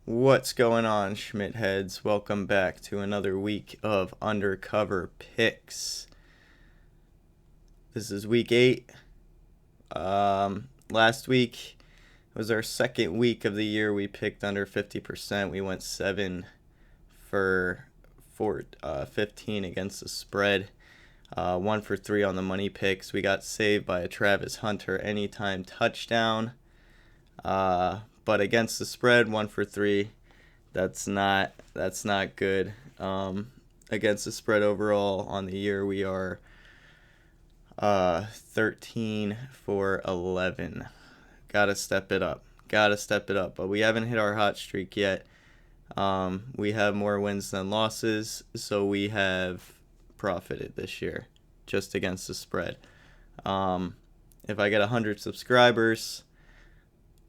What's going on, Schmidt heads? Welcome back to another week of Undercover Picks. This is week 8. Last week was our second week of the year. We picked under 50%. We went 7 for 15 against the spread. 1 for 3 on the money picks. We got saved by a Travis Hunter anytime touchdown. But against the spread, 1 for 3. That's not good. Against the spread overall on the year, we are 13 for 11. Gotta step it up. But we haven't hit our hot streak yet. We have more wins than losses, so we have profited this year just against the spread. If I get 100 subscribers,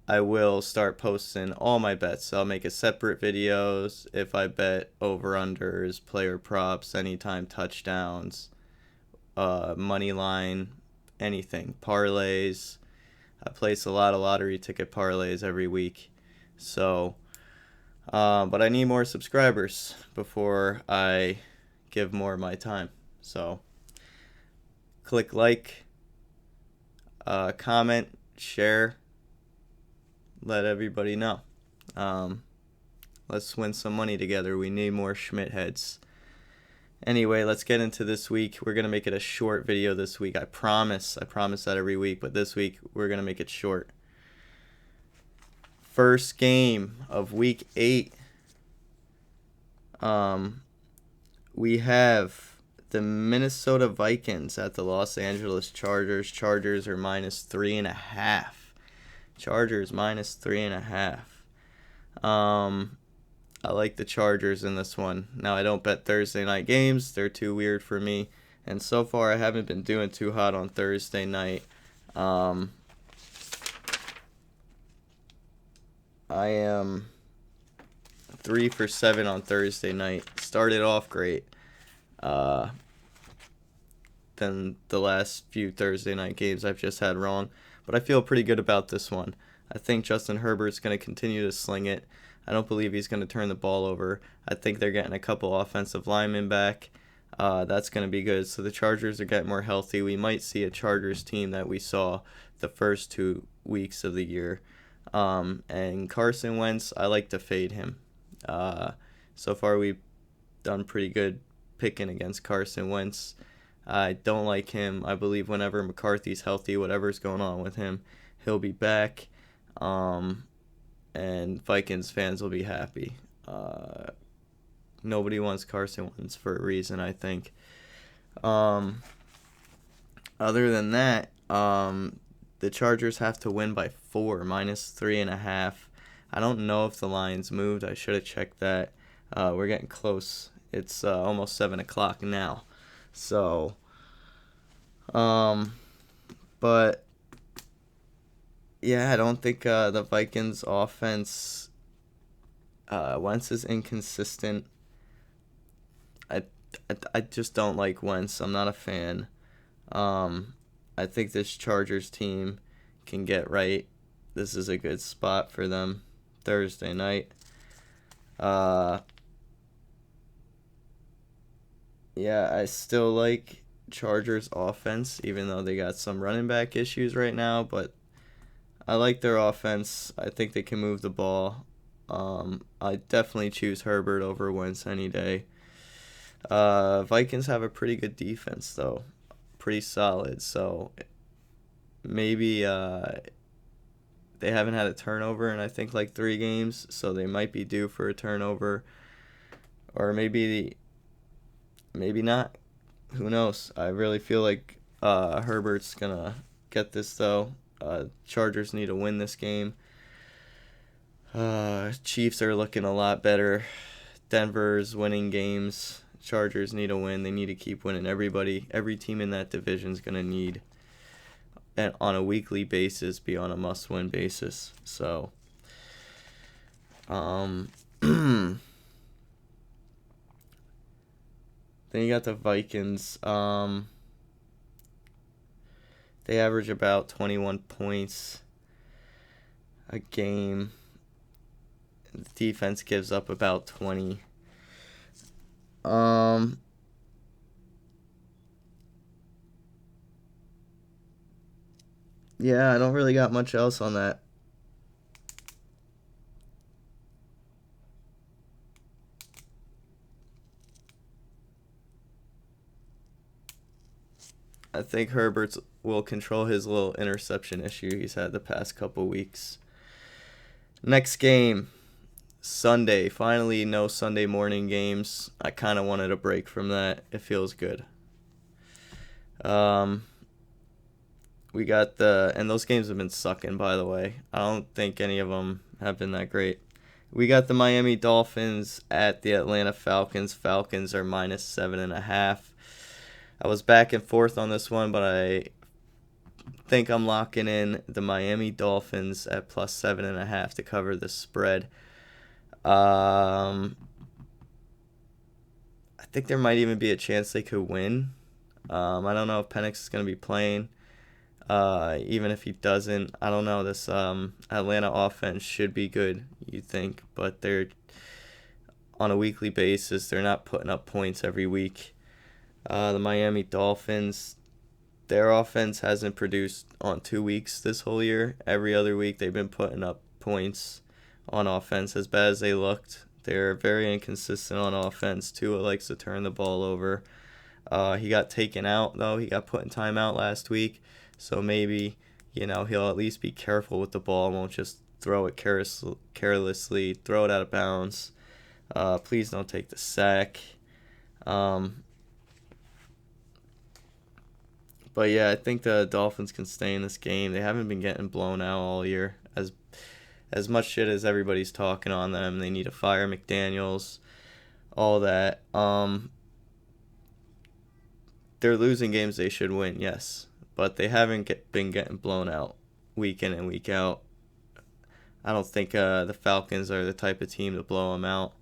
I will start posting all my bets. I'll make a separate videos if I bet over-unders, player props, anytime touchdowns, money line, anything, parlays. I place a lot of lottery ticket parlays every week. So, but I need more subscribers before I give more of my time. So, click like, comment, share. Let everybody know. Let's win some money together. We need more Schmidt heads. Anyway, let's get into this week. We're going to make it a short video this week. I promise that every week, but this week we're going to make it short. First game of week 8. We have the Minnesota Vikings at the Los Angeles Chargers. Chargers are minus 3.5. Chargers minus 3.5. I like the Chargers in this one. Now, I don't bet Thursday night games. They're too weird for me. And so far, I haven't been doing too hot on Thursday night. I am 3 for 7 on Thursday night. Started off great. Then the last few Thursday night games I've just had wrong. But I feel pretty good about this one. I think Justin Herbert's going to continue to sling it. I don't believe he's going to turn the ball over. I think they're getting a couple offensive linemen back. That's going to be good. So the Chargers are getting more healthy. We might see a Chargers team that we saw the first 2 weeks of the year. And Carson Wentz, I like to fade him. So far we've done pretty good picking against Carson Wentz. I don't like him. I believe whenever McCarthy's healthy, whatever's going on with him, he'll be back. And Vikings fans will be happy. Nobody wants Carson Wentz for a reason, I think. Other than that, the Chargers have to win by 4, minus 3.5. I don't know if the Lions moved. I should have checked that. We're getting close. It's almost 7 o'clock now. So, but yeah, I don't think the Vikings offense, Wentz is inconsistent. I just don't like Wentz. I'm not a fan. I think this Chargers team can get right. This is a good spot for them Thursday night. Yeah, I still like Chargers offense, even though they got some running back issues right now, but I like their offense. I think they can move the ball. I definitely choose Herbert over Wentz any day. Vikings have a pretty good defense, though. Pretty solid, so maybe they haven't had a turnover in, I think, like 3 games, so they might be due for a turnover. Or maybe not. Who knows? I really feel like Herbert's going to get this, though. Chargers need to win this game. Chiefs are looking a lot better. Denver's winning games. Chargers need to win. They need to keep winning. Every team in that division is going to need, and on a weekly basis, be on a must-win basis. So, then you got the Vikings. They average about 21 points a game. The defense gives up about 20. Yeah, I don't really got much else on that. I think Herbert will control his little interception issue he's had the past couple weeks. Next game, Sunday. Finally, no Sunday morning games. I kind of wanted a break from that. It feels good. We got and those games have been sucking, by the way. I don't think any of them have been that great. We got the Miami Dolphins at the Atlanta Falcons. Falcons are minus 7.5. I was back and forth on this one, but I think I'm locking in the Miami Dolphins at plus 7.5 to cover the spread. I think there might even be a chance they could win. I don't know if Penix is going to be playing. Even if he doesn't, I don't know. This Atlanta offense should be good, you'd think, but they're on a weekly basis. They're not putting up points every week. The Miami Dolphins, their offense hasn't produced on 2 weeks this whole year. Every other week they've been putting up points on offense. As bad as they looked, they're very inconsistent on offense. Tua likes to turn the ball over. He got taken out, though. He got put in timeout last week. So maybe, he'll at least be careful with the ball and won't just throw it carelessly, throw it out of bounds. Please don't take the sack. But yeah, I think the Dolphins can stay in this game. They haven't been getting blown out all year. As much shit as everybody's talking on them, they need to fire McDaniels, all that. They're losing games they should win, yes. But they haven't been getting blown out week in and week out. I don't think the Falcons are the type of team to blow them out.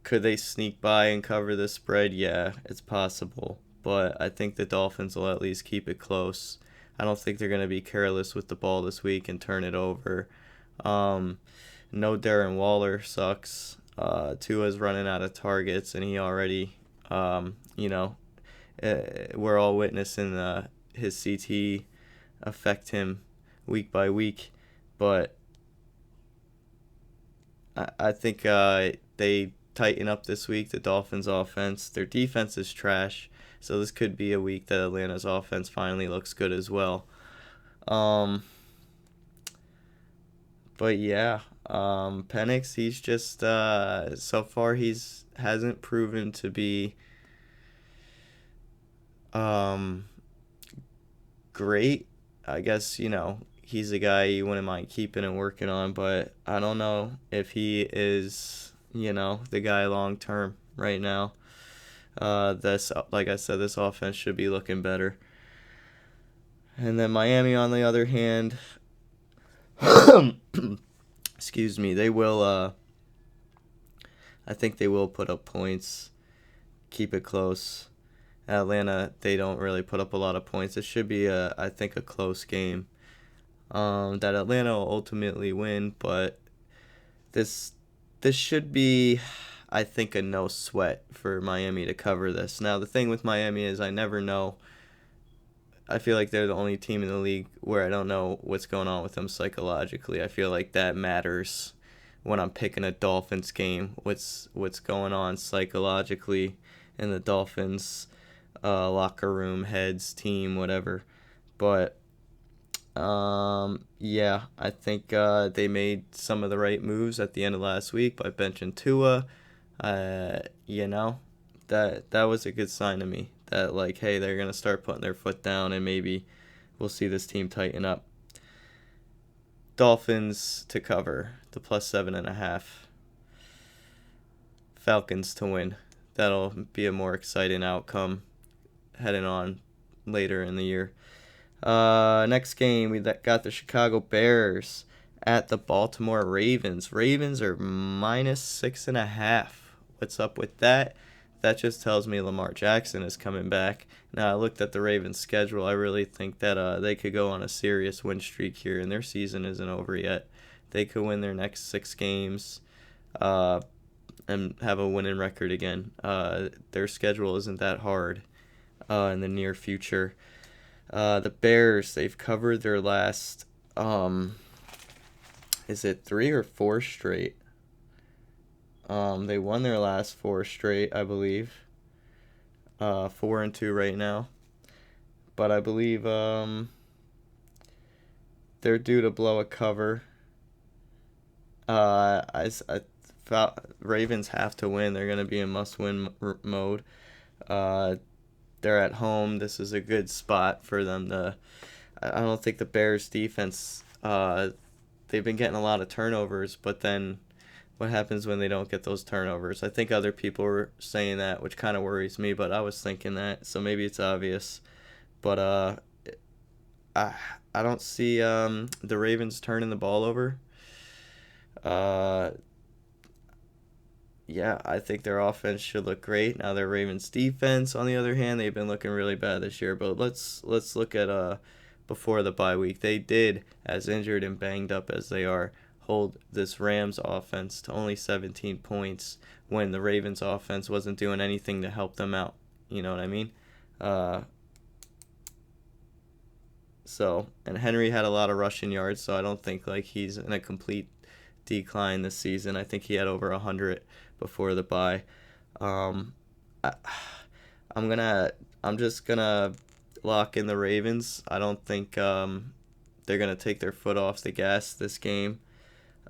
Could they sneak by and cover the spread? Yeah, it's possible. But I think the Dolphins will at least keep it close. I don't think they're going to be careless with the ball this week and turn it over. No Darren Waller sucks. Tua's running out of targets, and he already, we're all witnessing his CT affect him week by week. But I think they tighten up this week, the Dolphins' offense. Their defense is trash, so this could be a week that Atlanta's offense finally looks good as well. But yeah, Penix, he's just so far hasn't proven to be great. I guess he's a guy you wouldn't mind keeping and working on, but I don't know if he is the guy long term right now. Like I said, this offense should be looking better. And then Miami, on the other hand, excuse me, they will. I think they will put up points, keep it close. Atlanta, they don't really put up a lot of points. It should be I think a close game. That Atlanta will ultimately win, but this should be, I think, a no sweat for Miami to cover this. Now, the thing with Miami is I never know. I feel like they're the only team in the league where I don't know what's going on with them psychologically. I feel like that matters when I'm picking a Dolphins game. What's going on psychologically in the Dolphins locker room, heads, team, whatever. But yeah, I think they made some of the right moves at the end of last week by benching Tua. That was a good sign to me. That hey, they're gonna start putting their foot down, and maybe we'll see this team tighten up. Dolphins to cover the plus 7.5. Falcons to win. That'll be a more exciting outcome heading on later in the year. Next game, we got the Chicago Bears at the Baltimore Ravens. Ravens are minus 6.5. What's up with that? That just tells me Lamar Jackson is coming back. Now, I looked at the Ravens' schedule. I really think that they could go on a serious win streak here, and their season isn't over yet. They could win their next 6 games uh, and have a winning record again. Their schedule isn't that hard in the near future. The Bears, they've covered their last, is it 3 or 4 straight? They won their last 4 straight, I believe. 4-2 right now. But I believe they're due to blow a cover. I Ravens have to win. They're going to be in must-win mode. They're at home. This is a good spot for them to. I don't think the Bears defense. They've been getting a lot of turnovers, but then what happens when they don't get those turnovers? I think other people were saying that, which kind of worries me, but I was thinking that, so maybe it's obvious. But I don't see the Ravens turning the ball over. Yeah, I think their offense should look great. Now their Ravens defense, on the other hand, they've been looking really bad this year. But let's look at before the bye week. They did, as injured and banged up as they are, hold this Rams offense to only 17 points when the Ravens offense wasn't doing anything to help them out. You know what I mean? And Henry had a lot of rushing yards, so I don't think like he's in a complete decline this season. I think he had over 100 before the bye. I'm just gonna lock in the Ravens. I don't think they're gonna take their foot off the gas this game.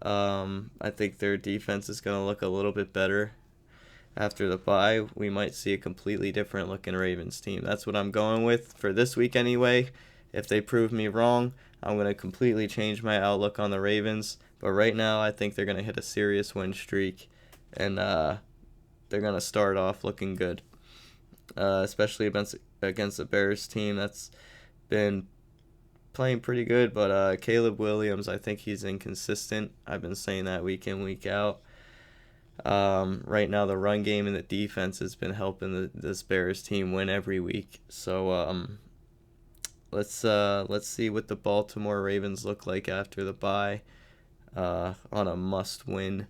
I think their defense is gonna look a little bit better after the bye. We might see a completely different looking Ravens team. That's what I'm going with for this week anyway. If they prove me wrong, I'm going to completely change my outlook on the Ravens. But right now, I think they're going to hit a serious win streak, and they're going to start off looking good, especially against the Bears team that's been playing pretty good. But Caleb Williams, I think he's inconsistent. I've been saying that week in, week out. Right now, the run game and the defense has been helping this Bears team win every week. So let's see what the Baltimore Ravens look like after the bye on a must-win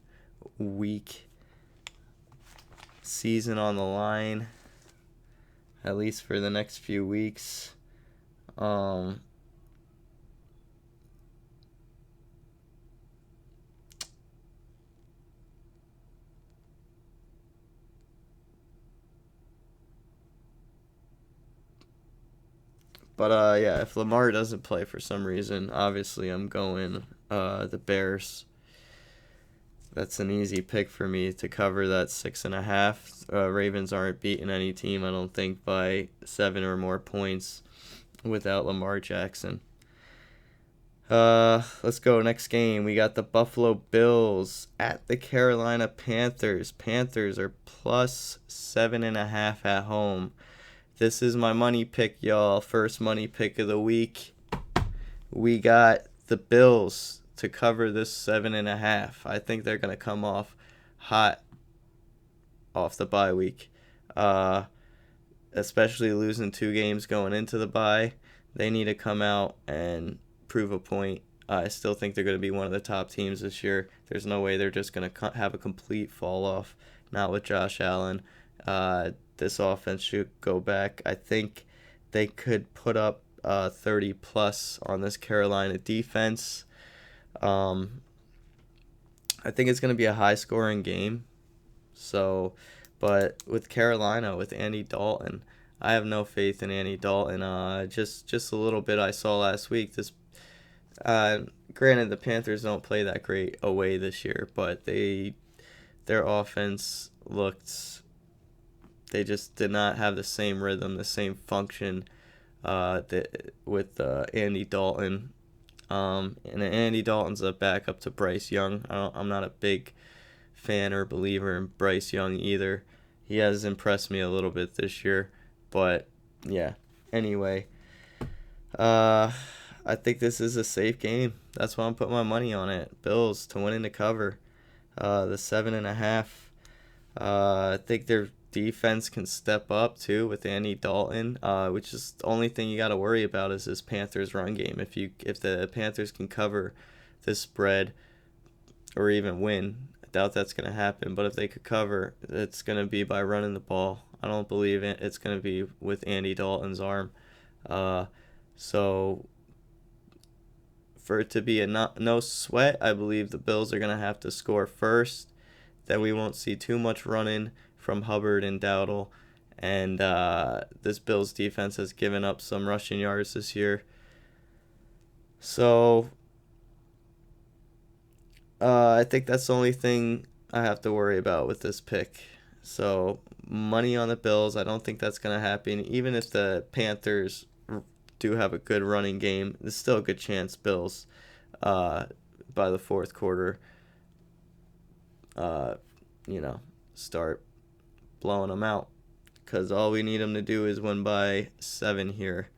week. Season on the line, at least for the next few weeks. But yeah, if Lamar doesn't play for some reason, obviously I'm going the Bears. That's an easy pick for me to cover that 6.5. Ravens aren't beating any team, I don't think, by 7 or more points without Lamar Jackson. Let's go next game. We got the Buffalo Bills at the Carolina Panthers. Panthers are plus 7.5 at home. This is my money pick, y'all. First money pick of the week. We got the Bills to cover this 7.5. I think they're going to come off hot off the bye week. Especially losing 2 games going into the bye. They need to come out and prove a point. I still think they're going to be one of the top teams this year. There's no way they're just going to have a complete fall off. Not with Josh Allen. This offense should go back. I think they could put up 30 plus on this Carolina defense. I think it's going to be a high scoring game. But with Carolina, with Andy Dalton, I have no faith in Andy Dalton. Just a little bit I saw last week. Granted, the Panthers don't play that great away this year, but their offense looked. They just did not have the same rhythm, the same function with Andy Dalton. And Andy Dalton's a backup to Bryce Young. I'm not a big fan or believer in Bryce Young either. He has impressed me a little bit this year. But, yeah. Anyway, I think this is a safe game. That's why I'm putting my money on it. Bills to win and to cover. The 7.5. I think their defense can step up too with Andy Dalton, which is the only thing you got to worry about is this Panthers run game. If the Panthers can cover this spread, or even win. I doubt that's going to happen, but if they could cover, it's going to be by running the ball. I don't believe it's going to be with Andy Dalton's arm. Uh, so for it to be a no sweat, I believe the Bills are going to have to score first, that we won't see too much running from Hubbard and Dowdle. And this Bills defense has given up some rushing yards this year. So I think that's the only thing I have to worry about with this pick. So money on the Bills. I don't think that's going to happen. Even if the Panthers do have a good running game, there's still a good chance Bills by the fourth quarter, uh, start blowing them out. Because all we need them to do is win by 7 here.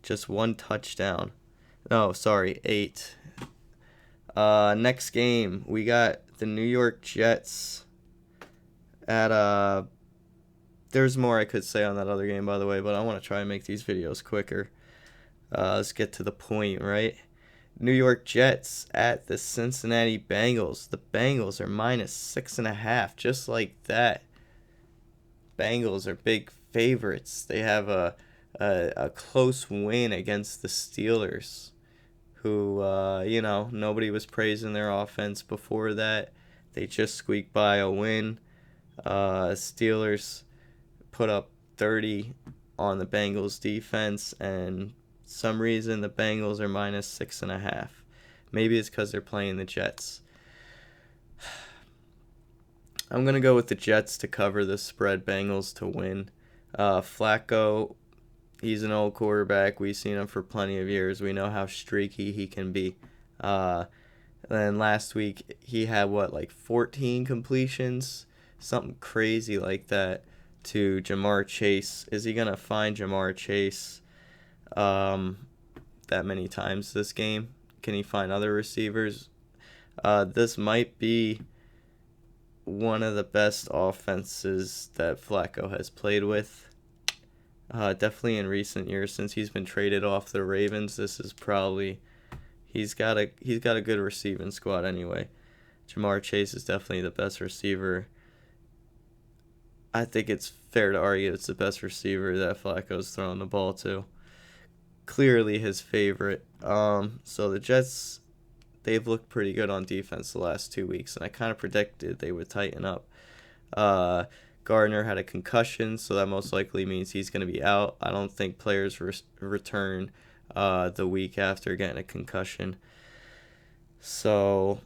Just one touchdown. No, sorry, 8. Next game, we got the New York Jets at there's more I could say on that other game, by the way, but I want to try and make these videos quicker. Let's get to the point, right? New York Jets at the Cincinnati Bengals. The Bengals are -6.5, just like that. Bengals are big favorites. They have a close win against the Steelers, who, nobody was praising their offense before that. They just squeaked by a win. Steelers put up 30 on the Bengals defense, and some reason the Bengals are -6.5. Maybe it's because they're playing the Jets. I'm going to go with the Jets to cover the spread, Bengals to win. Flacco, he's an old quarterback. We've seen him for plenty of years. We know how streaky he can be. Then last week, he had, 14 completions? Something crazy like that to Jamar Chase. Is he going to find Jamar Chase that many times this game? Can he find other receivers? This might be one of the best offenses that Flacco has played with. Definitely in recent years, since he's been traded off the Ravens, this is probably he's got a good receiving squad anyway. Jamar Chase is definitely the best receiver. I think it's fair to argue it's the best receiver that Flacco's thrown the ball to. Clearly his favorite. So the Jets, they've looked pretty good on defense the last 2 weeks, and I kind of predicted they would tighten up. Gardner had a concussion, so that most likely means he's going to be out. I don't think players return the week after getting a concussion. So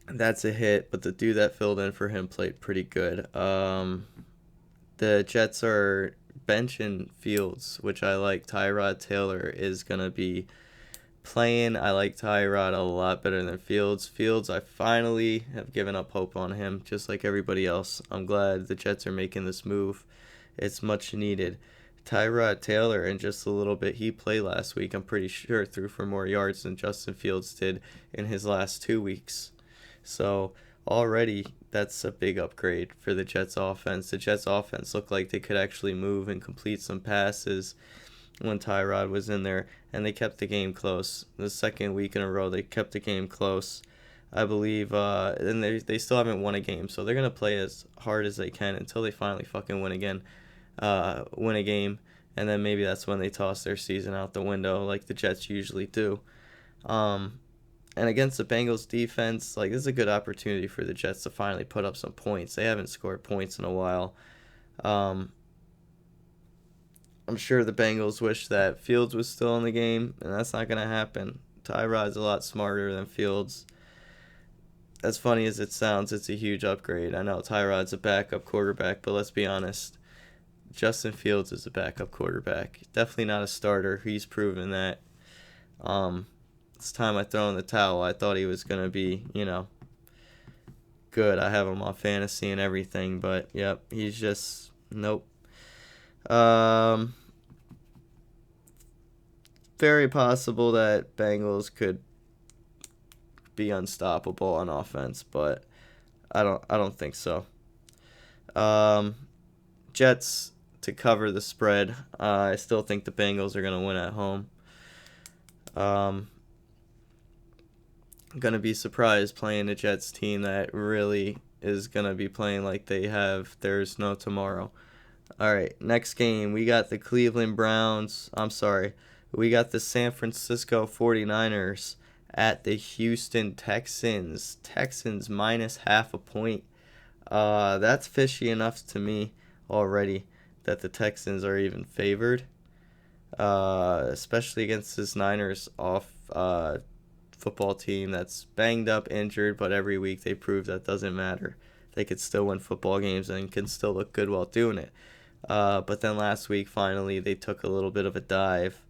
that's a hit, but the dude that filled in for him played pretty good. The Jets are benching Fields, which I like. Tyrod Taylor is going to be playing. I like Tyrod a lot better than Fields. Fields, I finally have given up hope on him, just like everybody else. I'm glad the Jets are making this move. It's much needed. Tyrod Taylor, in just a little bit he played last week, I'm pretty sure threw for more yards than Justin Fields did in his last 2 weeks. So already that's a big upgrade for the Jets offense. The Jets offense looked like they could actually move and complete some passes when Tyrod was in there, and they kept the game close. The second week in a row, they kept the game close. I believe, and they still haven't won a game, so they're going to play as hard as they can until they finally fucking win a game, and then maybe that's when they toss their season out the window like the Jets usually do. And against the Bengals defense, this is a good opportunity for the Jets to finally put up some points. They haven't scored points in a while. I'm sure the Bengals wish that Fields was still in the game, and that's not going to happen. Tyrod's a lot smarter than Fields. As funny as it sounds, it's a huge upgrade. I know Tyrod's a backup quarterback, but let's be honest. Justin Fields is a backup quarterback. Definitely not a starter. He's proven that. It's time I throw in the towel. I thought he was going to be, good. I have him on fantasy and everything, but, yep, he's just, nope. Very possible that Bengals could be unstoppable on offense, but I don't think so. Jets to cover the spread. I still think the Bengals are going to win at home. going to be surprised playing a Jets team that really is going to be playing like they have there's no tomorrow. All right, next game, we got the Cleveland Browns. I'm sorry. We got the San Francisco 49ers at the Houston Texans. Texans minus half a point. That's fishy enough to me already that the Texans are even favored, especially against this Niners off football team that's banged up, injured, but every week they prove that doesn't matter. They could still win football games and can still look good while doing it. But then last week, finally, they took a little bit of a dive,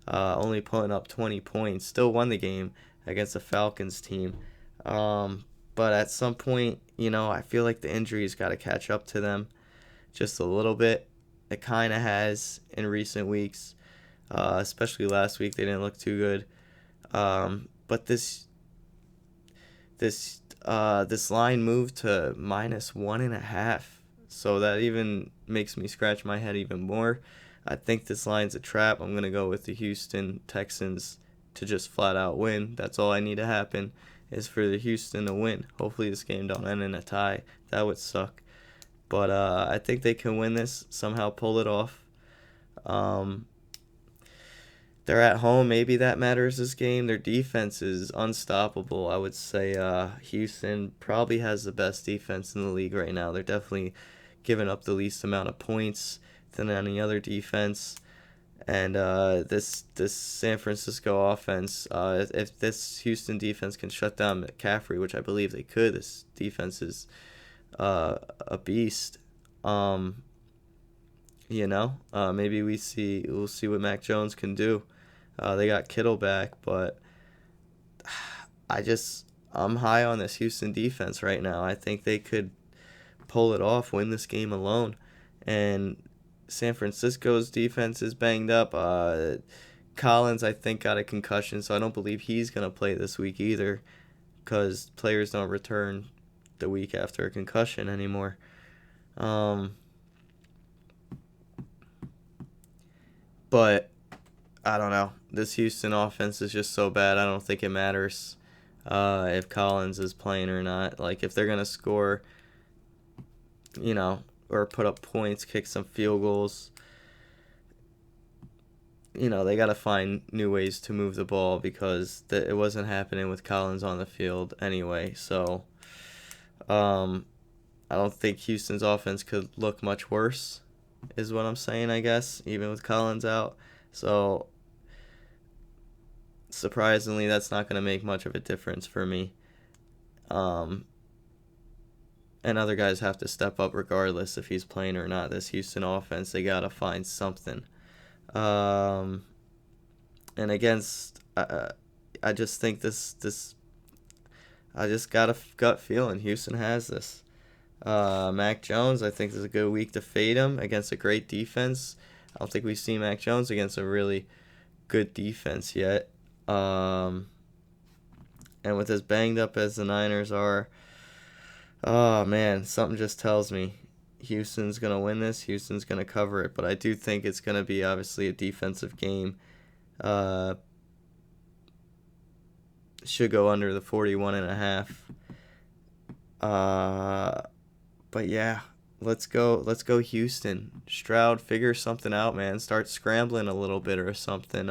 only putting up 20 points. Still won the game against the Falcons team. But at some point, I feel like the injuries got to catch up to them just a little bit. It kind of has in recent weeks, especially last week. They didn't look too good. But this line moved to -1.5. So that even makes me scratch my head even more. I think this line's a trap. I'm going to go with the Houston Texans to just flat out win. That's all I need to happen is for the Houston to win. Hopefully this game don't end in a tie. That would suck. But I think they can win this, somehow pull it off. They're at home. Maybe that matters this game. Their defense is unstoppable. I would say Houston probably has the best defense in the league right now. They're definitely giving up the least amount of points than any other defense. And this San Francisco offense, if this Houston defense can shut down McCaffrey, which I believe they could, this defense is a beast. Maybe we'll see what Mac Jones can do. They got Kittle back, but I'm high on this Houston defense right now. I think they could pull it off, win this game alone. And San Francisco's defense is banged up. Collins, I think, got a concussion, so I don't believe he's going to play this week either, because players don't return the week after a concussion anymore. But I don't know. This Houston offense is just so bad. I don't think it matters if Collins is playing or not. Like, if they're going to score, or put up points, kick some field goals, they got to find new ways to move the ball, because it wasn't happening with Collins on the field anyway. So I don't think Houston's offense could look much worse, is what I'm saying, I guess, even with Collins out. So surprisingly, that's not going to make much of a difference for me. And other guys have to step up regardless if he's playing or not. This Houston offense, they got to find something. And against, I just think I just got a gut feeling Houston has this. Mac Jones, I think this is a good week to fade him against a great defense. I don't think we've seen Mac Jones against a really good defense yet. And with as banged up as the Niners are, oh man, something just tells me Houston's going to win this. Houston's going to cover it. But I do think it's going to be obviously a defensive game. Should go under the 41.5. But yeah, let's go Houston. Stroud, figure something out, man. Start scrambling a little bit or something.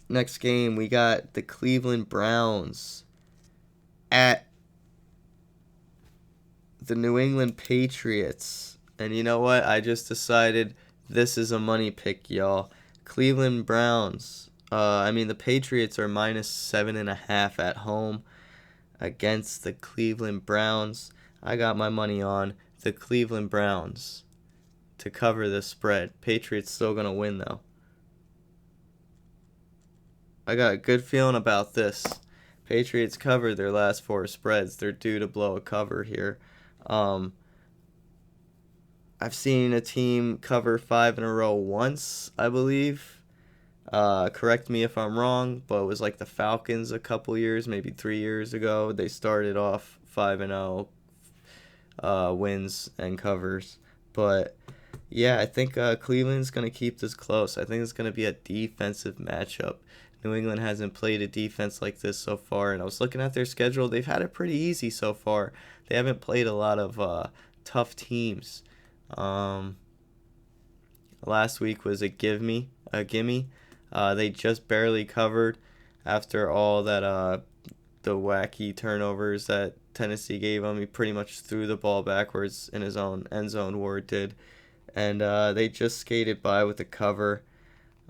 Next game, we got the Cleveland Browns at the New England Patriots. And you know what? I just decided this is a money pick, y'all. Cleveland Browns. The Patriots are -7.5 at home against the Cleveland Browns. I got my money on the Cleveland Browns to cover the spread. Patriots still going to win, though. I got a good feeling about this. Patriots covered their last 4 spreads. They're due to blow a cover here. I've seen a team cover 5 in a row once, I believe. Correct me if I'm wrong, but it was like the Falcons a couple years, maybe 3 years ago. They started off 5-0 wins and covers. But yeah, I think Cleveland's going to keep this close. I think it's going to be a defensive matchup. New England hasn't played a defense like this so far, and I was looking at their schedule. They've had it pretty easy so far. They haven't played a lot of tough teams. Um, Last week was a gimme. They just barely covered after all that the wacky turnovers that Tennessee gave him. He pretty much threw the ball backwards in his own end zone, Ward did, and they just skated by with the cover.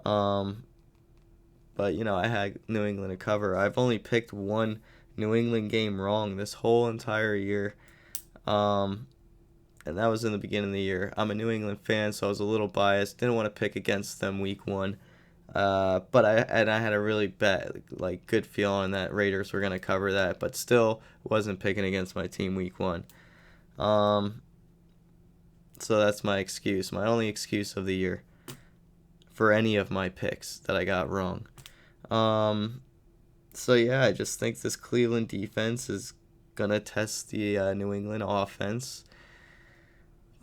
Um, but I had New England to cover. I've only picked one New England game wrong this whole entire year. Um, and that was in the beginning of the year. I'm a New England fan, so I was a little biased. Didn't want to pick against them week one. But I had a really good feeling that Raiders were gonna cover that, but still wasn't picking against my team week one. So that's my excuse, my only excuse of the year for any of my picks that I got wrong. So yeah, I just think this Cleveland defense is gonna test the New England offense.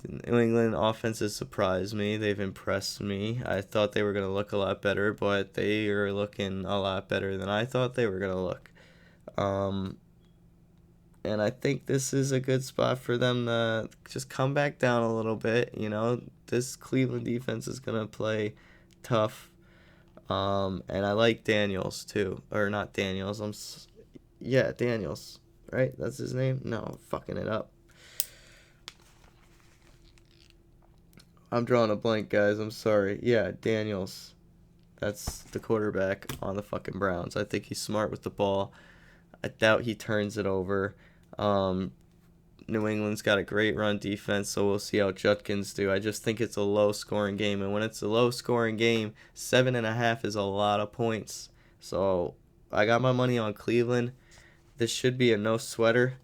The New England offense has surprised me. They've impressed me. I thought they were going to look a lot better, but they are looking a lot better than I thought they were going to look. And I think this is a good spot for them to just come back down a little bit. This Cleveland defense is going to play tough. And I like Daniels, too. Or not Daniels. Daniels. Right? That's his name? No, I'm fucking it up. I'm drawing a blank, guys. I'm sorry. Yeah, Daniels. That's the quarterback on the fucking Browns. I think he's smart with the ball. I doubt he turns it over. New England's got a great run defense, so we'll see how Judkins do. I just think it's a low-scoring game, and when it's a low-scoring game, 7.5 is a lot of points. So I got my money on Cleveland. This should be a no-sweater,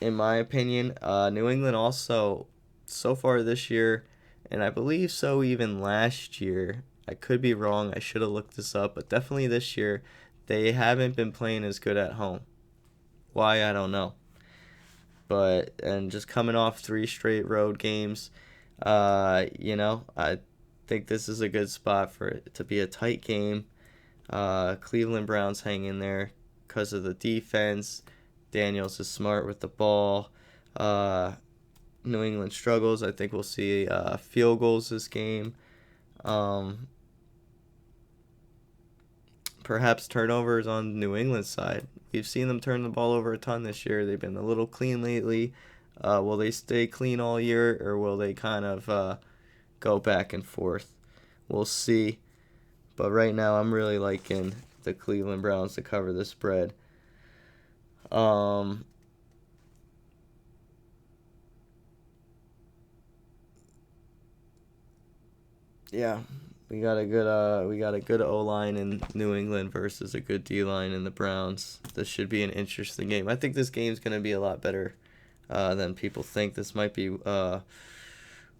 in my opinion. New England also, so far this year, and I believe so even last year, I could be wrong, I should have looked this up, but definitely this year, they haven't been playing as good at home. Why, I don't know. And just coming off 3 straight road games, I think this is a good spot for it to be a tight game. Cleveland Browns hang in there because of the defense. Daniels is smart with the ball. New England struggles. I think we'll see field goals this game. Perhaps turnovers on New England's side. We've seen them turn the ball over a ton this year. They've been a little clean lately. Will they stay clean all year, or will they kind of go back and forth? We'll see. But right now, I'm really liking the Cleveland Browns to cover the spread. Yeah, we got a good O-line in New England versus a good D-line in the Browns. This should be an interesting game. I think this game's going to be a lot better than people think. This might be one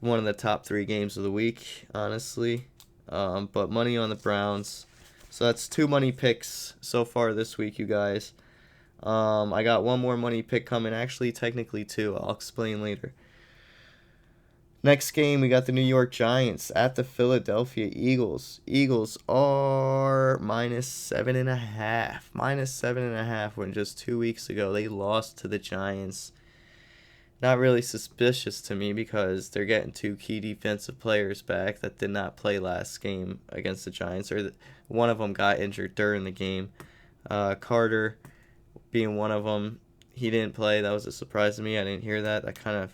of the top 3 games of the week, honestly. But money on the Browns. So that's 2 money picks so far this week, you guys. I got one more money pick coming. Actually, technically 2. I'll explain later. Next game, we got the New York Giants at the Philadelphia Eagles. Eagles are -7.5. -7.5 when just 2 weeks ago they lost to the Giants. Not really suspicious to me because they're getting 2 key defensive players back that did not play last game against the Giants. One of them got injured during the game. Carter being one of them, he didn't play. That was a surprise to me. I didn't hear that. That kind of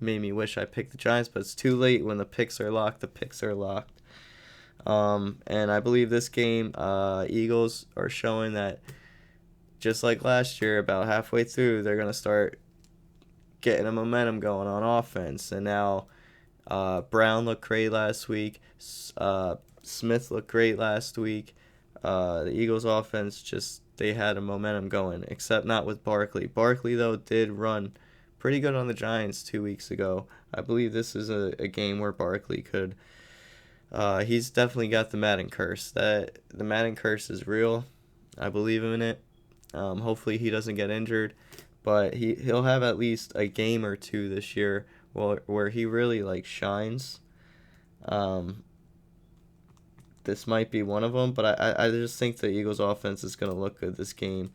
made me wish I picked the Giants, but it's too late. When the picks are locked, the picks are locked. And I believe this game, Eagles are showing that just like last year, about halfway through, they're going to start getting a momentum going on offense. And now Brown looked great last week. Smith looked great last week. The Eagles offense they had a momentum going, except not with Barkley. Barkley, though, did run pretty good on the Giants 2 weeks ago. I believe this is a game where Barkley could. He's definitely got the Madden curse. The Madden curse is real. I believe in it. Hopefully he doesn't get injured, but he'll have at least a game or 2 this year where he really shines. this might be one of them, but I just think the Eagles' offense is going to look good this game.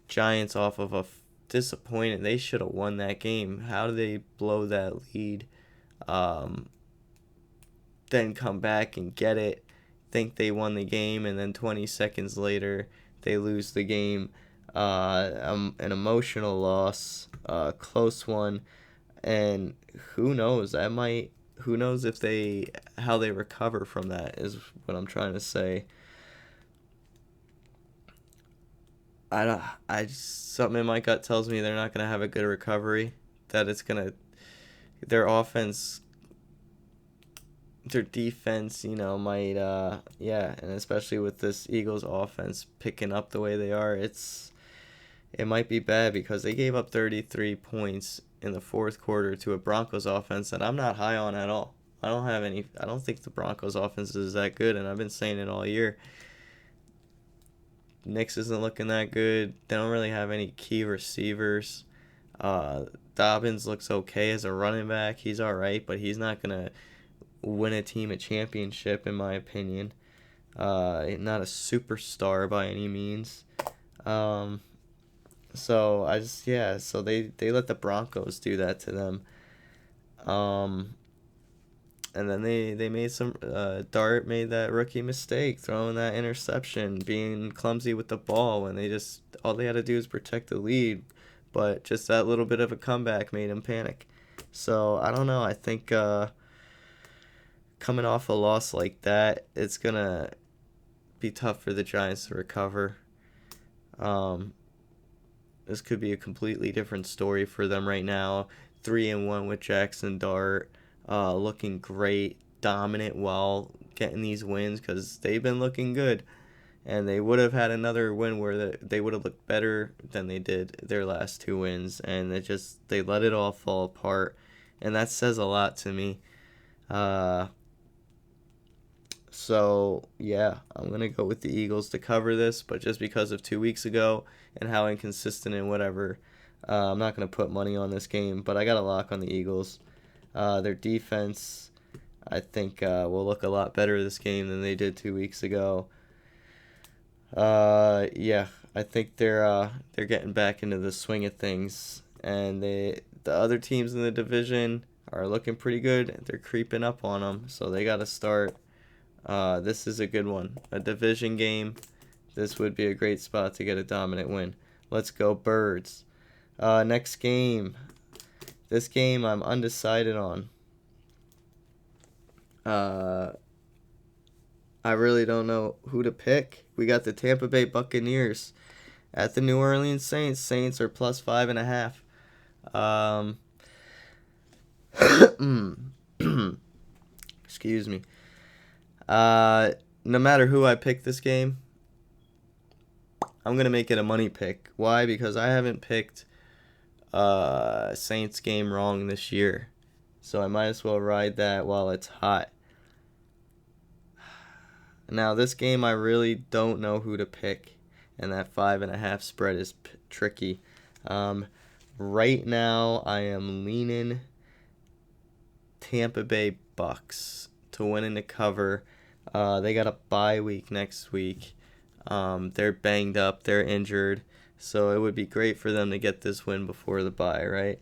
Giants off of a disappointing. They should have won that game. How do they blow that lead? Then come back and get it, think they won the game, and then 20 seconds later they lose the game. An emotional loss, close one, and who knows? Who knows if how they recover from that is what I'm trying to say. Something in my gut tells me they're not gonna have a good recovery. That their offense, their defense, might and especially with this Eagles offense picking up the way they are, it might be bad because they gave up 33 points in the fourth quarter to a Broncos offense that I'm not high on at all. I don't think the Broncos offense is that good, and I've been saying it all year. Knicks isn't looking that good. They don't really have any key receivers. Dobbins looks okay as a running back. He's all right, but he's not going to win a team a championship, in my opinion. Not a superstar by any means. So they let the Broncos do that to them. And then they made Dart made that rookie mistake, throwing that interception, being clumsy with the ball when all they had to do is protect the lead, but just that little bit of a comeback made him panic. So I don't know. I think coming off a loss like that, it's gonna be tough for the Giants to recover. This could be a completely different story for them right now. 3-1 with Jackson Dart. Looking great, dominant while getting these wins because they've been looking good. And they would have had another win where they would have looked better than they did their last two wins. And they let it all fall apart. And that says a lot to me. So, yeah, I'm going to go with the Eagles to cover this. But just because of 2 weeks ago and how inconsistent and whatever, I'm not going to put money on this game. But I got a lock on the Eagles. Their defense, I think, will look a lot better this game than they did 2 weeks ago. I think they're getting back into the swing of things, and the other teams in the division are looking pretty good. They're creeping up on them, so they got to start. This is a good one, a division game. This would be a great spot to get a dominant win. Let's go Birds. Next game. This game I'm undecided on. I really don't know who to pick. We got the Tampa Bay Buccaneers at the New Orleans Saints. Saints are plus 5.5. Excuse me. No matter who I pick this game, I'm going to make it a money pick. Why? Because I haven't picked Saints game wrong this year, so I might as well ride that while it's hot. Now this game I really don't know who to pick, and that 5.5 spread is tricky. Right now I am leaning Tampa Bay Bucks to win and to cover. They got a bye week next week. They're banged up, they're injured. So it would be great for them to get this win before the bye, right?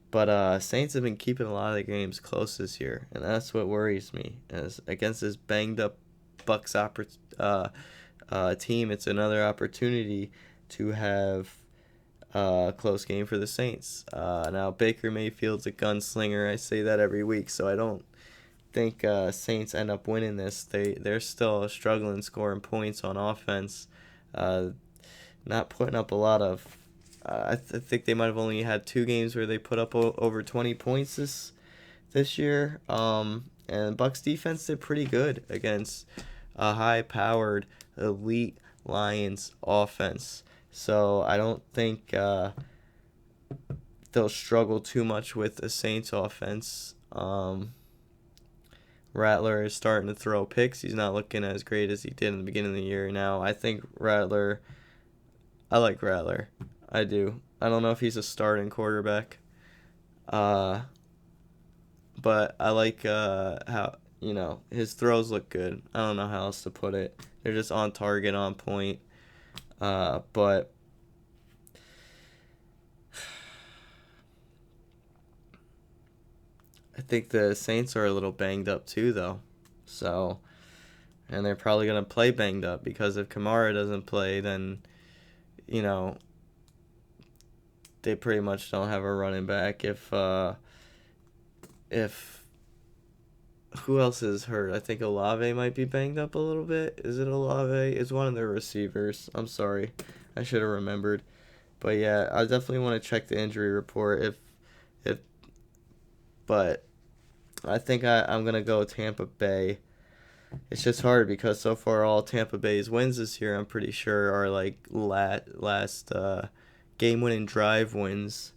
But Saints have been keeping a lot of the games close this year, and that's what worries me. As against this banged up Bucks team, it's another opportunity to have a close game for the Saints. Now Baker Mayfield's a gunslinger. I say that every week, so I don't think Saints end up winning this. They're still struggling scoring points on offense. Not putting up a lot of. I think they might have only had 2 games where they put up over 20 points this year. And Bucks defense did pretty good against a high-powered elite Lions offense. So I don't think they'll struggle too much with the Saints offense. Rattler is starting to throw picks. He's not looking as great as he did in the beginning of the year. Now I think I like Rattler. I do. I don't know if he's a starting quarterback. But I like how his throws look good. I don't know how else to put it. They're just on target, on point. But I think the Saints are a little banged up too, though. So, and they're probably going to play banged up because if Kamara doesn't play, then, they pretty much don't have a running back. If who else is hurt? I think Olave might be banged up a little bit. Is it Olave? It's one of their receivers. I'm sorry. I should have remembered. But yeah, I definitely want to check the injury report if but I think I'm gonna go Tampa Bay. It's just hard because so far all Tampa Bay's wins this year, I'm pretty sure, are like last game-winning drive wins.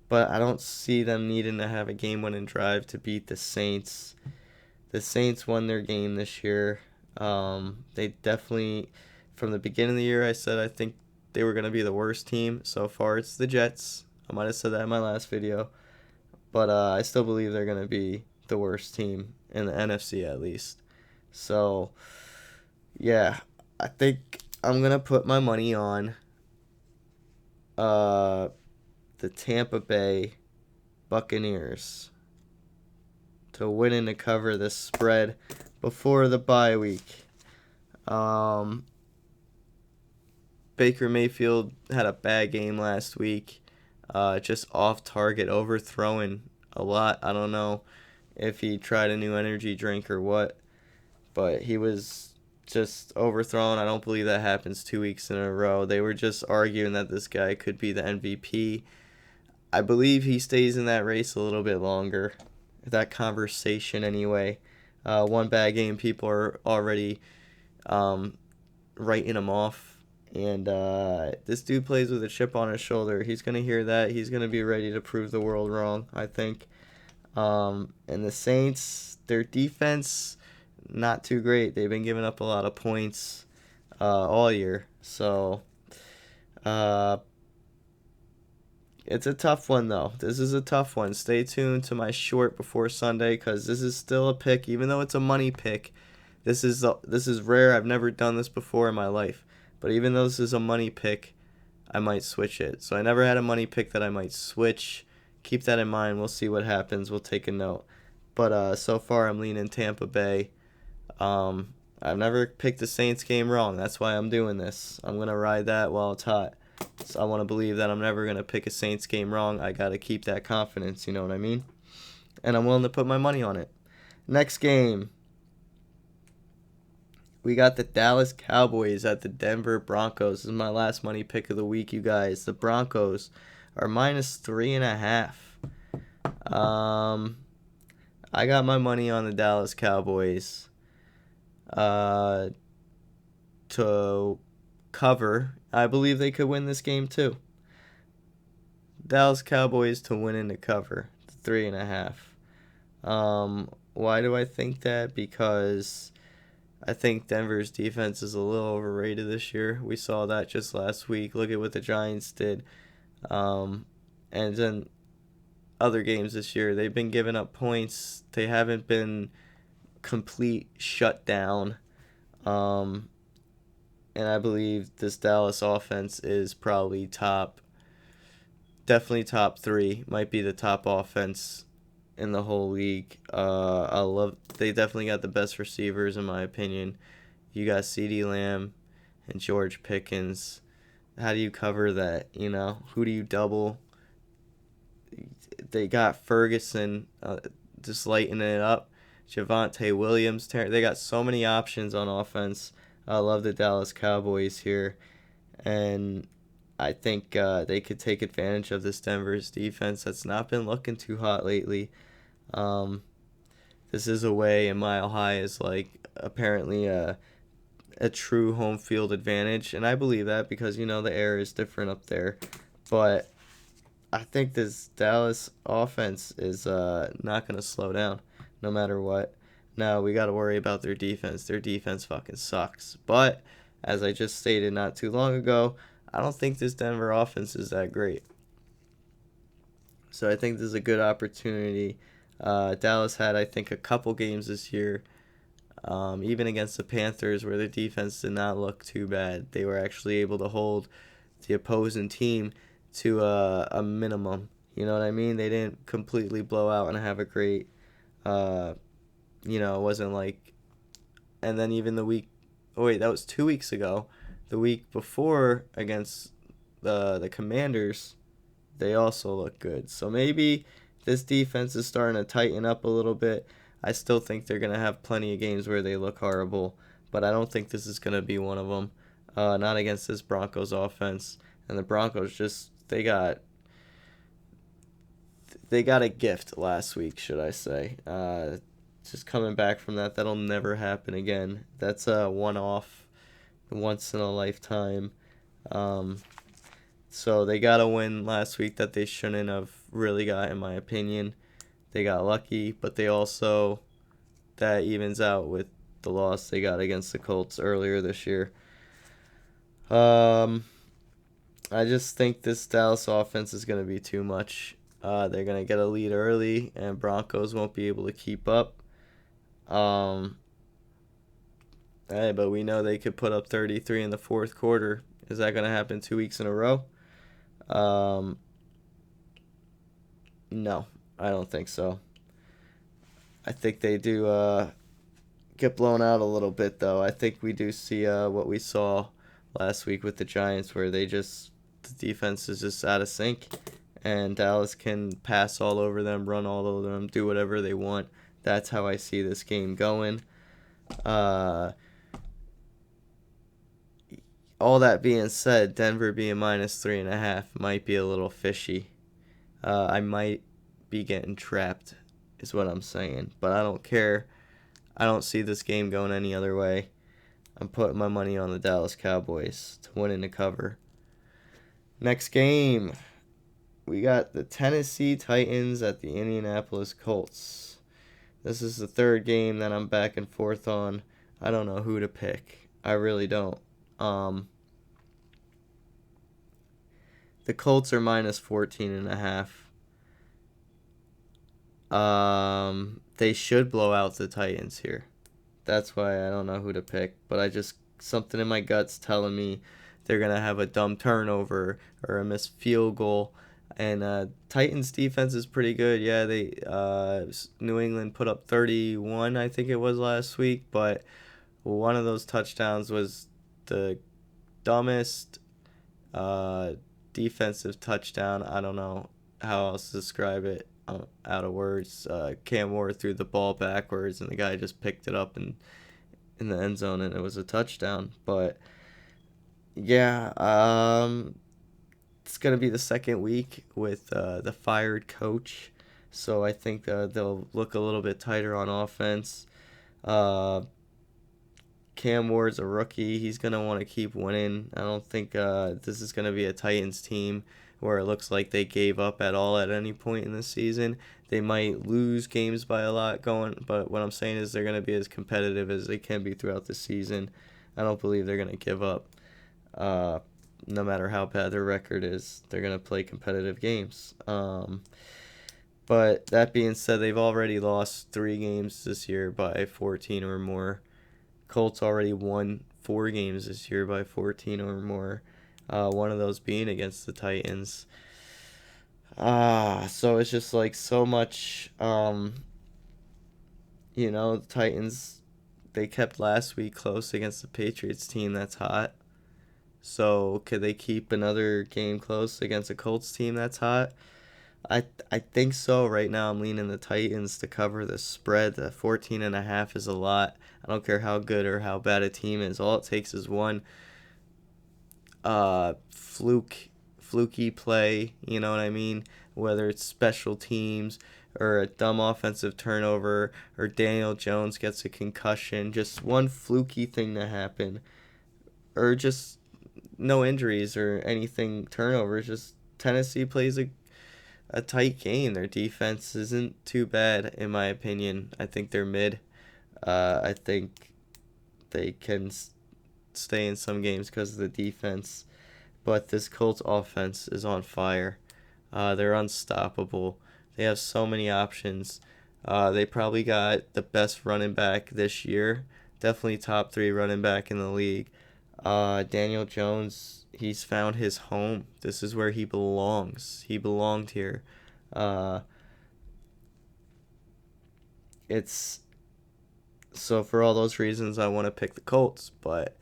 But I don't see them needing to have a game-winning drive to beat the Saints. The Saints won their game this year. They definitely, from the beginning of the year, I said I think they were going to be the worst team. So far, it's the Jets. I might have said that in my last video. But I still believe they're going to be the worst team in the NFC at least. So, yeah, I think I'm going to put my money on the Tampa Bay Buccaneers to win and to cover the spread before the bye week. Baker Mayfield had a bad game last week. Just off target, overthrowing a lot. I don't know if he tried a new energy drink or what, but he was just overthrown. I don't believe that happens 2 weeks in a row. They were just arguing that this guy could be the MVP. I believe he stays in that race a little bit longer. That conversation anyway. One bad game, people are already writing him off. And this dude plays with a chip on his shoulder. He's going to hear that. He's going to be ready to prove the world wrong, I think. And the Saints, their defense, not too great. They've been giving up a lot of points all year. So it's a tough one, though. This is a tough one. Stay tuned to my short before Sunday because this is still a pick, even though it's a money pick. This is rare. I've never done this before in my life. But even though this is a money pick, I might switch it. So I never had a money pick that I might switch. Keep that in mind. We'll see what happens. We'll take a note. But so far, I'm leaning Tampa Bay. I've never picked the Saints game wrong. That's why I'm doing this. I'm going to ride that while it's hot. So I want to believe that I'm never going to pick a Saints game wrong. I got to keep that confidence, you know what I mean? And I'm willing to put my money on it. Next game. We got the Dallas Cowboys at the Denver Broncos. This is my last money pick of the week, you guys. The Broncos are -3.5. I got my money on the Dallas Cowboys to cover. I believe they could win this game too. Dallas Cowboys to win and to cover 3.5. Why do I think that? Because I think Denver's defense is a little overrated this year. We saw that just last week. Look at what the Giants did. And then other games this year, they've been giving up points. They haven't been complete shutdown. And I believe this Dallas offense is probably definitely top 3. Might be the top offense in the whole league. They definitely got the best receivers in my opinion. You got CeeDee Lamb and George Pickens. How do you cover that? Who do you double? They got Ferguson just lighting it up. Javonte Williams. They got so many options on offense. I love the Dallas Cowboys here. And I think they could take advantage of this Denver's defense that's not been looking too hot lately. This is away, and Mile High is like apparently a true home field advantage, and I believe that because the air is different up there. But I think this Dallas offense is not going to slow down no matter what. Now we got to worry about their defense. Their defense fucking sucks. But as I just stated not too long ago, I don't think this Denver offense is that great. So I think this is a good opportunity Dallas had, I think, a couple games this year, even against the Panthers, where the defense did not look too bad. They were actually able to hold the opposing team to a minimum. You know what I mean? They didn't completely blow out and have a great, it wasn't like, and then even the week, oh wait, that was 2 weeks ago. The week before against the Commanders, they also look good. So maybe this defense is starting to tighten up a little bit. I still think they're going to have plenty of games where they look horrible, but I don't think this is going to be one of them. Not against this Broncos offense. And the Broncos they got a gift last week, should I say. Just coming back from that, that'll never happen again. That's a one-off, once in a lifetime. So they got a win last week that they shouldn't have really got, in my opinion. They got lucky, but that evens out with the loss they got against the Colts earlier this year. I just think this Dallas offense is going to be too much. They're going to get a lead early, and Broncos won't be able to keep up. But we know they could put up 33 in the fourth quarter. Is that going to happen 2 weeks in a row? No, I don't think so. I think they do get blown out a little bit, though. I think we do see what we saw last week with the Giants, where the defense is just out of sync, and Dallas can pass all over them, run all over them, do whatever they want. That's how I see this game going. All that being said, Denver being -3.5 might be a little fishy. I might be getting trapped, is what I'm saying. But I don't care. I don't see this game going any other way. I'm putting my money on the Dallas Cowboys to win and to cover. Next game, we got the Tennessee Titans at the Indianapolis Colts. This is the third game that I'm back and forth on. I don't know who to pick. I really don't. The Colts are -14.5. They should blow out the Titans here. That's why I don't know who to pick. But something in my gut's telling me they're gonna have a dumb turnover or a missed field goal. And Titans defense is pretty good. Yeah, New England put up 31, I think it was last week, but one of those touchdowns was the dumbest defensive touchdown. I don't know how else to describe it out of words. Cam Ward threw the ball backwards, and the guy just picked it up in the end zone, and it was a touchdown. But yeah, it's going to be the second week with the fired coach, so I think they'll look a little bit tighter on offense. Cam Ward's a rookie. He's going to want to keep winning. I don't think this is going to be a Titans team where it looks like they gave up at all at any point in the season. They might lose games by a lot but what I'm saying is they're going to be as competitive as they can be throughout the season. I don't believe they're going to give up. No matter how bad their record is, they're going to play competitive games. But that being said, they've already lost 3 games this year by 14 or more. Colts already won 4 games this year by 14 or more. One of those being against the Titans. So it's just like so much, the Titans, they kept last week close against the Patriots team that's hot. So could they keep another game close against a Colts team that's hot? I think so. Right now I'm leaning the Titans to cover the spread. The 14.5 is a lot. I don't care how good or how bad a team is. All it takes is one fluky play, you know what I mean? Whether it's special teams or a dumb offensive turnover or Daniel Jones gets a concussion, just one fluky thing to happen, or just no injuries or anything, turnovers. Just Tennessee plays a tight game. Their defense isn't too bad, in my opinion. I think they're mid. I think they can stay in some games because of the defense. But this Colts offense is on fire. They're unstoppable. They have so many options. They probably got the best running back this year. Definitely top 3 running back in the league. Daniel Jones, he's found his home. This is where he belongs. He belonged here. Uh, it's so for all those reasons, I want to pick the Colts, but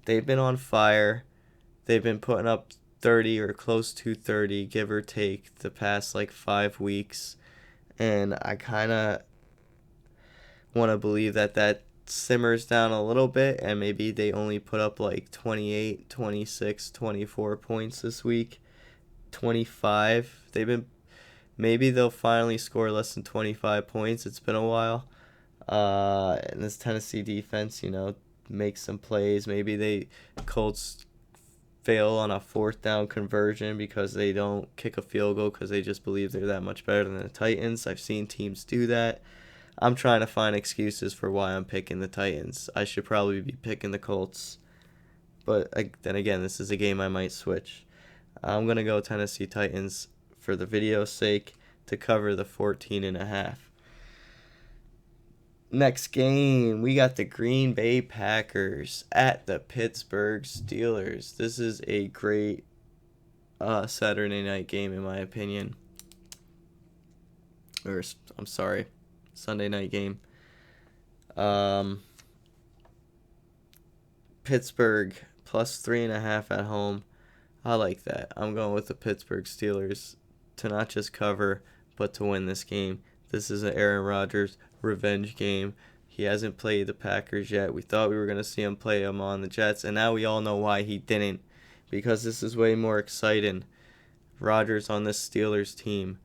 they've been on fire. They've been putting up 30 or close to 30, give or take, the past like 5 weeks. And I kind of want to believe that that simmers down a little bit and maybe they only put up like 28, 26, 24 points this week. 25. Maybe they'll finally score less than 25 points. It's been a while. And this Tennessee defense, makes some plays. Maybe Colts fail on a 4th down conversion because they don't kick a field goal because they just believe they're that much better than the Titans. I've seen teams do that. I'm trying to find excuses for why I'm picking the Titans. I should probably be picking the Colts. But then again, this is a game I might switch. I'm going to go Tennessee Titans for the video's sake to cover the 14.5. Next game, we got the Green Bay Packers at the Pittsburgh Steelers. This is a great Saturday night game, in my opinion. Or, I'm sorry, Sunday night game. Pittsburgh plus 3.5 at home. I like that. I'm going with the Pittsburgh Steelers to not just cover, but to win this game. This is an Aaron Rodgers revenge game. He hasn't played the Packers yet. We thought we were going to see him play him on the Jets, and now we all know why he didn't, because this is way more exciting. Rodgers on this Steelers team.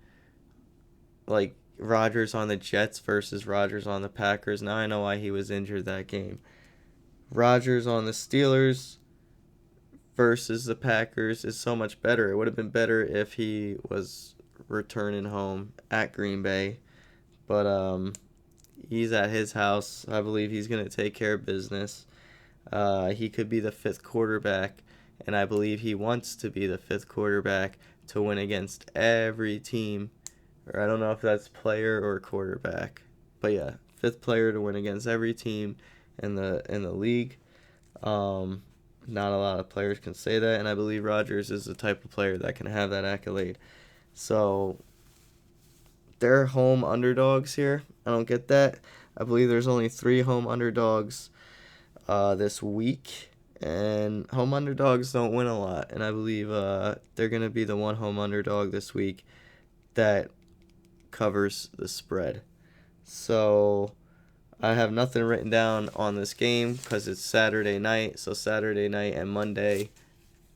Like, Rodgers on the Jets versus Rodgers on the Packers. Now I know why he was injured that game. Rodgers on the Steelers versus the Packers is so much better. It would have been better if he was returning home at Green Bay. But he's at his house. I believe he's going to take care of business. He could be the 5th quarterback, and I believe he wants to be the 5th quarterback to win against every team. Or I don't know if that's player or quarterback. But yeah, 5th player to win against every team in the league. Not a lot of players can say that, and I believe Rodgers is the type of player that can have that accolade. So they're home underdogs here. I don't get that. I believe there's only 3 home underdogs this week, and home underdogs don't win a lot. And I believe they're going to be the one home underdog this week that covers the spread. So I have nothing written down on this game because it's Saturday night. So Saturday night and Monday,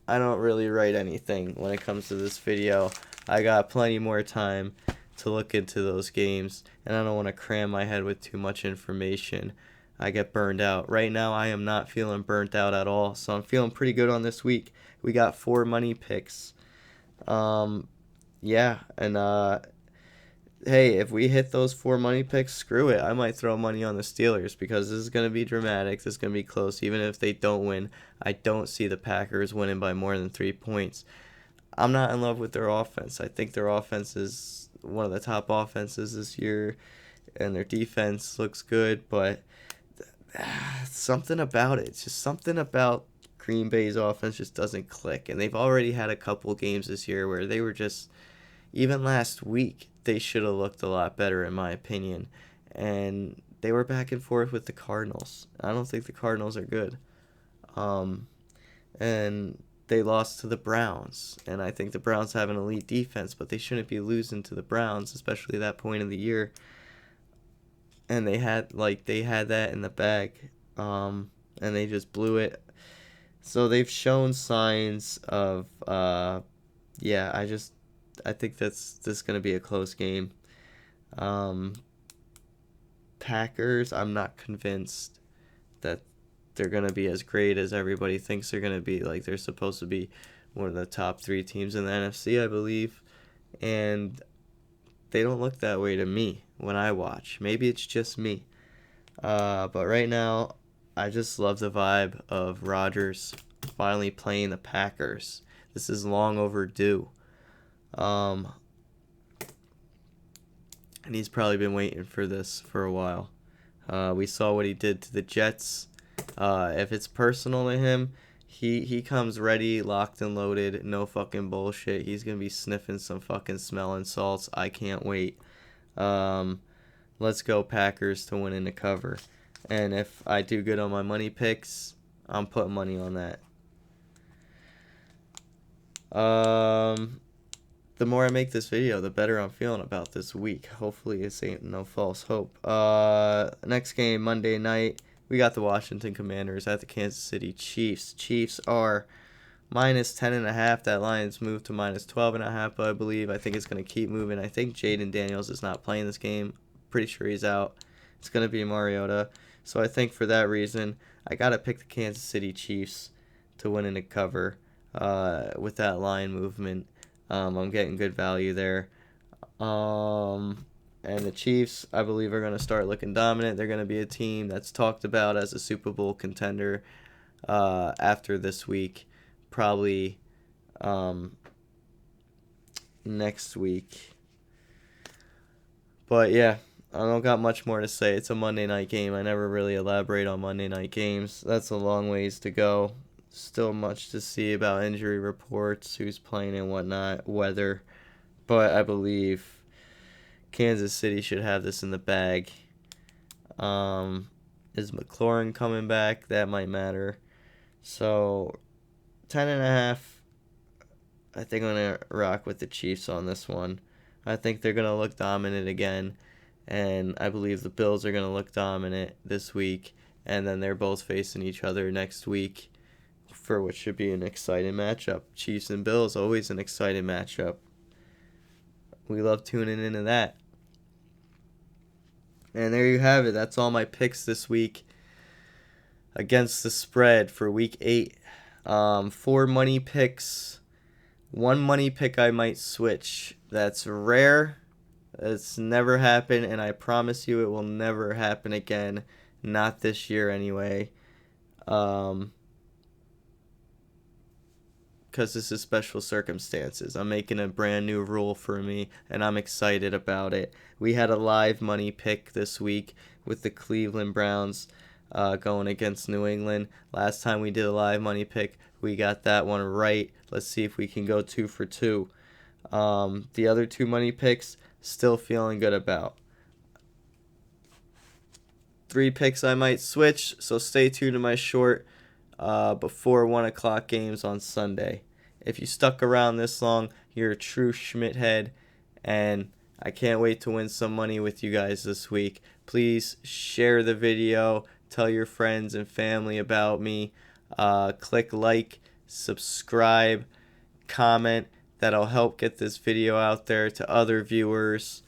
I don't really write anything when it comes to this video. I got plenty more time to look into those games, and I don't want to cram my head with too much information. I get burned out. Right now, I am not feeling burnt out at all, so I'm feeling pretty good on this week. We got 4 money picks. Yeah, and hey, if we hit those 4 money picks, screw it. I might throw money on the Steelers because this is going to be dramatic. This is going to be close. Even if they don't win, I don't see the Packers winning by more than 3 points. I'm not in love with their offense. I think their offense is one of the top offenses this year, and their defense looks good, but something about it, just something about Green Bay's offense just doesn't click. And they've already had a couple games this year where they were just, even last week, they should have looked a lot better, in my opinion. And they were back and forth with the Cardinals. I don't think the Cardinals are good. And they lost to the Browns. And I think the Browns have an elite defense, but they shouldn't be losing to the Browns, especially at that point in the year. And they had that in the bag. And they just blew it. So they've shown signs of I think this is going to be a close game. Packers, I'm not convinced that they're going to be as great as everybody thinks they're going to be. Like, they're supposed to be one of the top 3 teams in the NFC, I believe. And they don't look that way to me when I watch. Maybe it's just me. But right now, I just love the vibe of Rodgers finally playing the Packers. This is long overdue. and he's probably been waiting for this for a while. We saw what he did to the Jets. If it's personal to him, he comes ready, locked and loaded, no fucking bullshit. He's gonna be sniffing some fucking smelling salts. I can't wait. Let's go Packers to win in the cover. And if I do good on my money picks, I'm putting money on that. The more I make this video, the better I'm feeling about this week. Hopefully this ain't no false hope. Next game, Monday night, we got the Washington Commanders at the Kansas City Chiefs. Chiefs are minus 10.5. That line's moved to minus 12.5, but I think it's going to keep moving. I think Jaden Daniels is not playing this game. Pretty sure he's out. It's going to be Mariota. So I think for that reason, I got to pick the Kansas City Chiefs to win in the cover with that line movement. I'm getting good value there. And the Chiefs, I believe, are going to start looking dominant. They're going to be a team that's talked about as a Super Bowl contender after this week. Probably next week. But yeah, I don't got much more to say. It's a Monday night game. I never really elaborate on Monday night games. That's a long ways to go. Still much to see about injury reports, who's playing and whatnot, weather. But I believe Kansas City should have this in the bag. Is McLaurin coming back? That might matter. So 10.5. I think I'm going to rock with the Chiefs on this one. I think they're going to look dominant again. And I believe the Bills are going to look dominant this week. And then they're both facing each other next week for what should be an exciting matchup. Chiefs and Bills, always an exciting matchup. We love tuning into that. And there you have it. That's all my picks this week against the spread for week 8. 4 money picks. 1 money pick I might switch. That's rare. It's never happened, and I promise you it will never happen again. Not this year anyway. Because this is special circumstances. I'm making a brand new rule for me, and I'm excited about it. We had a live money pick this week with the Cleveland Browns going against New England. Last time we did a live money pick, we got that one right. Let's see if we can go 2 for 2. The other 2 money picks, still feeling good about. 3 picks I might switch, so stay tuned to my short before 1 o'clock games on Sunday. If you stuck around this long, you're a true Schmidt head, and I can't wait to win some money with you guys this week. Please share the video, tell your friends and family about me, click like, subscribe, comment. That'll help get this video out there to other viewers.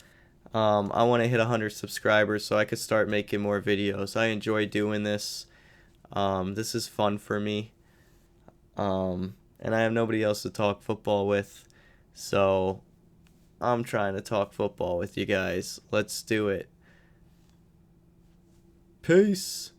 I want to hit 100 subscribers so I could start making more videos. I enjoy doing this. This is fun for me. And I have nobody else to talk football with. So I'm trying to talk football with you guys. Let's do it. Peace.